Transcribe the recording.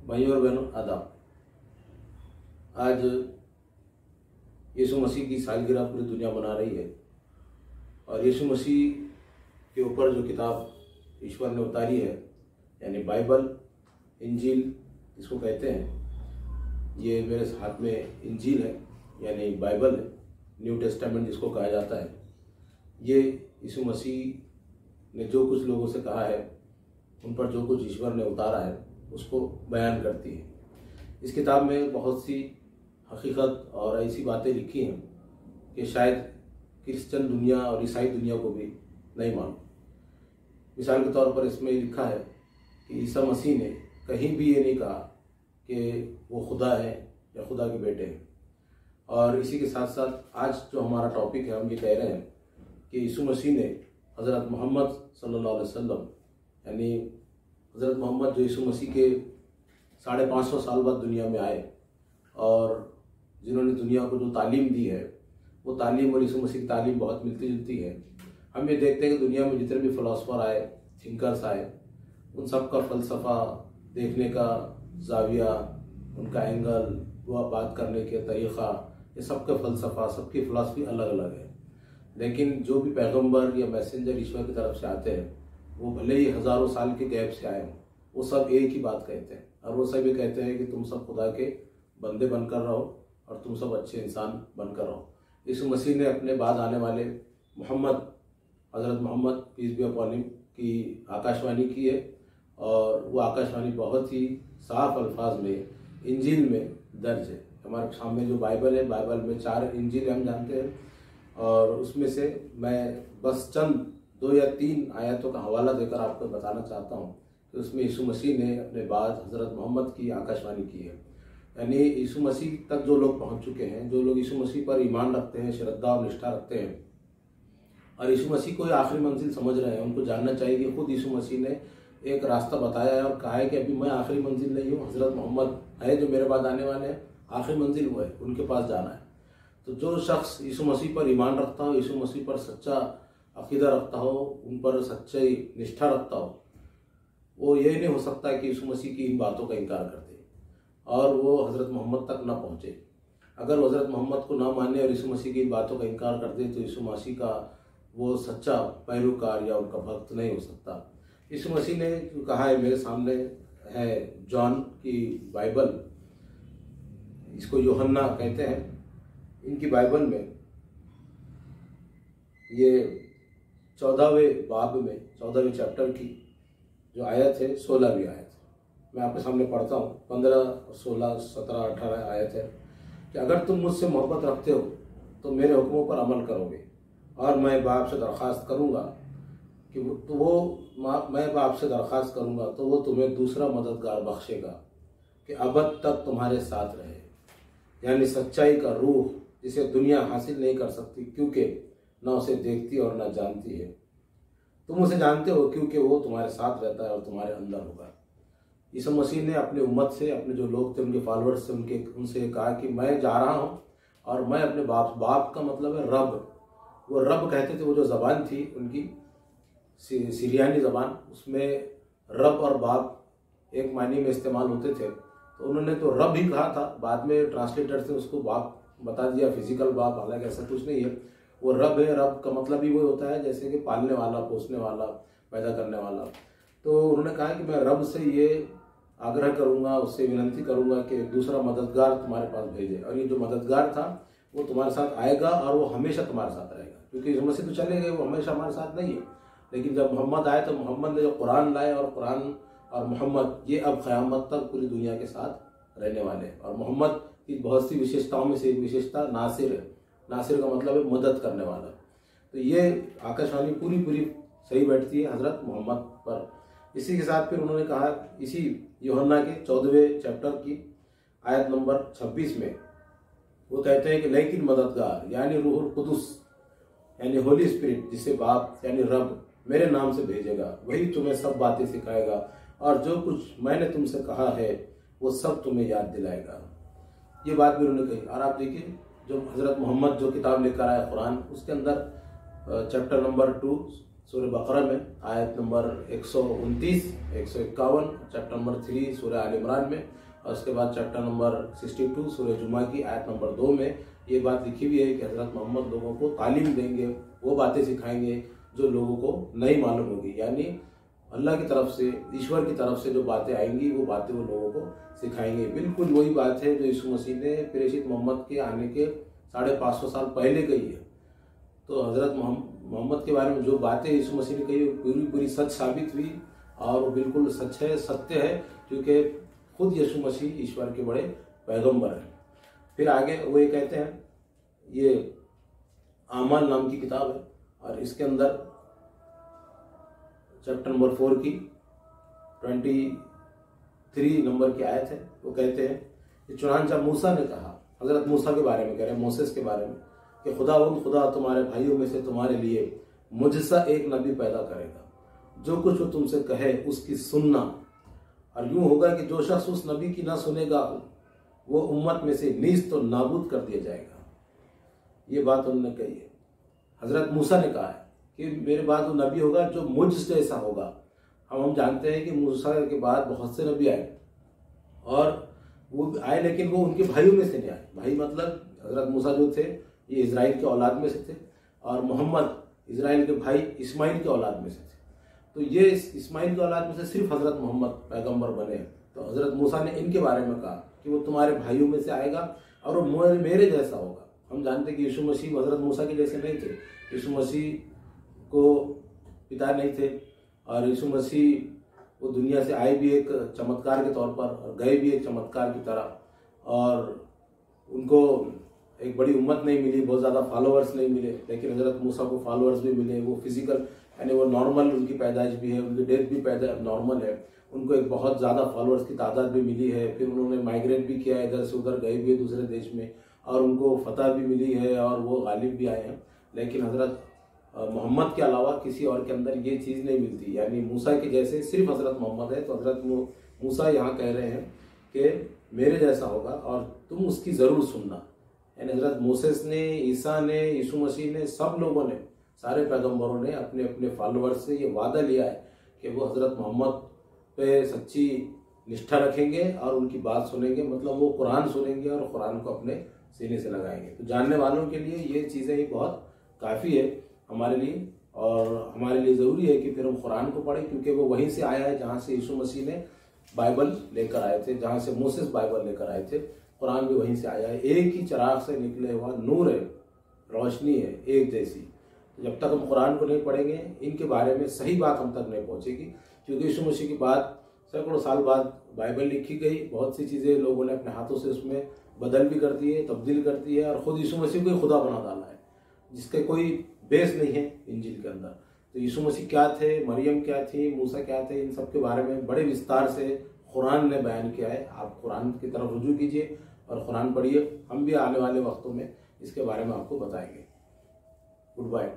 भाइयों और बहनों आदाब। आज यीशु मसीह की सालगिरह पूरी दुनिया मना रही है और यीशु मसीह के ऊपर जो किताब ईश्वर ने उतारी है यानी बाइबल, इंजील इसको कहते हैं। ये मेरे हाथ में इंजील है यानी बाइबल है, न्यू टेस्टामेंट जिसको कहा जाता है। ये यीशु मसीह ने जो कुछ लोगों से कहा है, उन पर जो कुछ ईश्वर ने उतारा है उसको बयान करती है। इस किताब में बहुत सी हकीकत और ऐसी बातें लिखी हैं कि शायद क्रिश्चियन दुनिया और ईसाई दुनिया को भी नहीं मालूम। मिसाल के तौर पर इसमें लिखा है कि ईसा मसीह ने कहीं भी ये नहीं कहा कि वो खुदा है या खुदा के बेटे हैं। और इसी के साथ साथ आज जो हमारा टॉपिक है, हम ये कह रहे हैं कि यीशु मसीह ने हज़रत मोहम्मद सल्लल्लाहु अलैहि वसल्लम यानी हज़रत मोहम्मद जो यीशु मसीह के 550 साल बाद दुनिया में आए और जिन्होंने दुनिया को जो तालीम दी है, वो तालीम और यीशु मसीह की तालीम बहुत मिलती जुलती है। हम ये देखते हैं कि दुनिया में जितने भी फ़िलासफ़र आए, थिंकर्स आए, उन सब का फ़लसफ़ा, देखने का जाविया, उनका एंगल, वह बात करने के तरीक़ा, ये सब का फ़लसफ़ा, सबकी फ़िलासफ़ी अलग अलग है। लेकिन जो भी पैगंबर या मैसेंजर ईश्वर की तरफ से आते हैं, वो भले ही हज़ारों साल के गैप से आए, वो सब एक ही बात कहते हैं और वो सब ये कहते हैं कि तुम सब खुदा के बंदे बनकर रहो और तुम सब अच्छे इंसान बनकर रहो। यीशु मसीह ने अपने बाद आने वाले Mohammed, Hazrat Mohammed peace be upon him की आकाशवाणी की है और वो आकाशवाणी बहुत ही साफ अल्फाज में इंजील में दर्ज है। हमारे सामने जो बाइबल है, बाइबल में 4 इंजील हम जानते हैं और उसमें से मैं बस चंद 2 या 3 आयतों का हवाला देकर आपको बताना चाहता हूँ कि उसमें यीशु मसीह ने अपने बाद हज़रत मोहम्मद की आकाशवाणी की है। यानी यीशु मसीह तक जो लोग पहुँच चुके हैं, जो लोग यीशु मसीह पर ईमान रखते हैं, श्रद्धा और निष्ठा रखते हैं और यीशु मसीह को आखिरी मंजिल समझ रहे हैं, उनको जानना चाहिए कि खुद यीशु मसीह ने एक रास्ता बताया है और कहा है कि अभी मैं आखिरी मंजिल नहीं हूँ, हज़रत मोहम्मद है जो मेरे बाद आने वाले हैं, आखिरी मंजिल वो है, उनके पास जाना है। तो जो शख्स यीशु मसीह पर ईमान रखता हो, यीशु मसीह पर सच्चा अकीदा रखता हो, उन पर सच्ची निष्ठा रखता हो, वो ये नहीं हो सकता कि यीशु मसीह की इन बातों का इनकार कर दे और वो हज़रत मोहम्मद तक ना पहुँचे। अगर वो हज़रत मोहम्मद को ना माने और यीशु मसीह की इन बातों का इनकार कर दे तो यीशु मसीह का वो सच्चा पैरोकार या उनका भक्त नहीं हो सकता। यीशु मसीह ने कहा है, मेरे सामने है जॉन की बाइबल, इसको यूहन्ना कहते हैं। इनकी बाइबल में ये 14वें बाब में 14वें चैप्टर की जो आयत है 16वीं आयत, मैं आपके सामने पढ़ता हूँ। 15, 16, 17, 18 आयत है कि अगर तुम मुझसे मोहब्बत रखते हो तो मेरे हुक्मों पर अमल करोगे और मैं बाप से दरख्वास्त करूँगा कि मैं बाप से दरख्वास्त करूँगा तो वो तुम्हें दूसरा मददगार बख्शेगा कि अबद तक तुम्हारे साथ रहे, यानी सच्चाई का रूह जिसे दुनिया हासिल नहीं कर सकती क्योंकि ना उसे देखती और ना जानती है। तुम उसे जानते हो क्योंकि वो तुम्हारे साथ रहता है और तुम्हारे अंदर होगा। यीशु मसीह ने अपने उम्मत से, अपने जो लोग थे, उनके फॉलोअर्स से, उनसे कहा कि मैं जा रहा हूँ और मैं अपने बाप का मतलब है रब। वो रब कहते थे, वो जो ज़बान थी उनकी सीरियानी ज़बान, उसमें रब और बाप एक मायने में इस्तेमाल होते थे। तो उन्होंने तो रब ही कहा था, बाद में ट्रांसलेटर से उसको बाप बता दिया, फिजिकल बाप, हालांकि ऐसा कुछ नहीं है। वो रब है, रब का मतलब ही वो होता है जैसे कि पालने वाला, पोसने वाला, पैदा करने वाला। तो उन्होंने कहा कि मैं रब से ये आग्रह करूँगा, उससे विनती करूँगा कि दूसरा मददगार तुम्हारे पास भेजे और ये जो मददगार था वो तुम्हारे साथ आएगा और वो हमेशा तुम्हारे साथ रहेगा। क्योंकि यीशु मसीह तो चले गए, वो हमेशा हमारे साथ नहीं है। लेकिन जब मोहम्मद आए तो मोहम्मद ने जो कुरान लाए और कुरान और मोहम्मद ये अब क़यामत तक पूरी दुनिया के साथ रहने वाले हैं। और मोहम्मद की बहुत सी विशेषताओं में से एक विशेषता नासिर है। नासिर का मतलब है मदद करने वाला। तो ये आकाशवाणी पूरी सही बैठती है हज़रत मोहम्मद पर। इसी के साथ फिर उन्होंने कहा, इसी यूहन्ना के 14वें चैप्टर की आयत नंबर 26 में वो कहते हैं कि लेकिन मददगार यानी रूहुल कुदुस यानी होली स्पिरिट, जिसे बाप यानी रब मेरे नाम से भेजेगा, वही तुम्हें सब बातें सिखाएगा और जो कुछ मैंने तुमसे कहा है वो सब तुम्हें याद दिलाएगा। ये बात भी उन्होंने कही। और आप देखिए, जो हज़रत मोहम्मद जो किताब लेकर आया कुरान, उसके अंदर चैप्टर नंबर 2 सूरह बकरा में आयत नंबर 129, 151, चैप्टर नंबर 3 सूरह आल इमरान में, और उसके बाद चैप्टर नंबर 62 सूरह जुमा की आयत नंबर 2 में ये बात लिखी हुई है कि हज़रत मोहम्मद लोगों को तालीम देंगे, वो बातें सिखाएंगे जो लोगों को नहीं मालूम होगी। यानी अल्लाह की तरफ से, ईश्वर की तरफ से जो बातें आएंगी वो बातें वो लोगों को सिखाएंगे। बिल्कुल वही बात है जो यीशु मसीह ने प्रेषित मोहम्मद के आने के 550 साल पहले कही है। तो हज़रत मोहम्मद के बारे में जो बातें यीशु मसीह ने कही वो पूरी पूरी सच साबित हुई, और वो बिल्कुल सच है, सत्य है, क्योंकि खुद यीशु मसीह ईश्वर के बड़े पैगंबर हैं। फिर आगे वो ये कहते हैं, ये आमाल नाम की किताब है और इसके अंदर चैप्टर नंबर 4 की 23 नंबर की आयत है। वो कहते हैं कि चुनांचा मूसा ने कहा, हजरत मूसा के बारे में कह रहे हैं, मोसेस के बारे में, कि खुदा तुम्हारे भाइयों में से तुम्हारे लिए मुझसा एक नबी पैदा करेगा, जो कुछ वो तुमसे कहे उसकी सुनना, और यूं होगा कि जो शख्स उस नबी की ना सुनेगा वो उम्मत में से नीज तो नाबूद कर दिया जाएगा। ये बात उन्होंने कही है। हजरत मूसा ने कहा है कि मेरे बाद वो नबी होगा जो मुझ जैसा होगा। हम जानते हैं कि मूसा के बाद बहुत से नबी आए, और वो आए लेकिन वो उनके भाइयों में से नहीं आए। भाई मतलब हजरत मूसा जो थे ये इजराइल के औलाद में से थे, और मोहम्मद इजराइल के भाई इस्माइल के औलाद में से थे। तो ये इस्माइल के औलाद में से सिर्फ हजरत मोहम्मद पैगंबर बने। तो हजरत मूसा ने इनके बारे में कहा कि वो तुम्हारे भाइयों में से आएगा और वो मेरे जैसा होगा। हम जानते हैं कि यीशु मसीह हजरत मूसा के जैसे नहीं थे। यीशु मसीह को पिता नहीं थे, और यीशु मसीह वो दुनिया से आए भी एक चमत्कार के तौर पर और गए भी एक चमत्कार की तरह, और उनको एक बड़ी उम्मत नहीं मिली, बहुत ज़्यादा फॉलोअर्स नहीं मिले, लेकिन हजरत मूसा को फॉलोअर्स भी मिले। वो फिजिकल यानी वो नॉर्मल, उनकी पैदाइश भी है, उनकी डेथ भी नॉर्मल है, उनको एक बहुत ज़्यादा फॉलोअर्स की तादाद भी मिली है। फिर उन्होंने माइग्रेट भी किया है, इधर से उधर गए भी है दूसरे देश में, और उनको फतह भी मिली है और वो गालिब भी आए हैं। लेकिन हजरत मोहम्मद के अलावा किसी और के अंदर ये चीज़ नहीं मिलती, यानी मूसा के जैसे सिर्फ हजरत मोहम्मद है। तो हजरत मूसा यहाँ कह रहे हैं कि मेरे जैसा होगा और तुम उसकी ज़रूर सुनना। यानी हजरत मोसेस ने, ईसा ने, यीशु मसीह ने, सब लोगों ने, सारे पैगंबरों ने अपने अपने फॉलोअर्स से ये वादा लिया है कि वो हजरत मोहम्मद पे सच्ची निष्ठा रखेंगे और उनकी बात सुनेंगे, मतलब वो कुरान सुनेंगे और कुरान को अपने सीने से लगाएंगे। तो जानने वालों के लिए ये चीज़ें ही बहुत काफ़ी है हमारे लिए, और हमारे लिए ज़रूरी है कि फिर हम कुरान को पढ़ें, क्योंकि वो वहीं से आया है जहाँ से यीशु मसीह ने बाइबल लेकर आए थे, जहाँ से मोसेस बाइबल लेकर आए थे। कुरान भी वहीं से आया है। एक ही चिराग से निकले हुआ नूर है, रोशनी है एक जैसी। तो जब तक हम कुरान को नहीं पढ़ेंगे, इनके बारे में सही बात हम तक नहीं पहुँचेगी, क्योंकि यीशु मसीह की बात सैकड़ों साल बाद बाइबल लिखी गई। बहुत सी चीज़ें लोगों ने अपने हाथों से उसमें बदल भी कर दी है, तब्दील कर दी है, और ख़ुद यीशु मसीह को ही खुदा बना डाला है, जिसके कोई बेस नहीं है इंजील के अंदर। तो यीशु मसीह क्या थे, मरियम क्या थी, मूसा क्या थे, इन सब के बारे में बड़े विस्तार से कुरान ने बयान किया है। आप कुरान की तरफ रुजू कीजिए और कुरान पढ़िए। हम भी आने वाले वक्तों में इसके बारे में आपको बताएंगे। Good bye.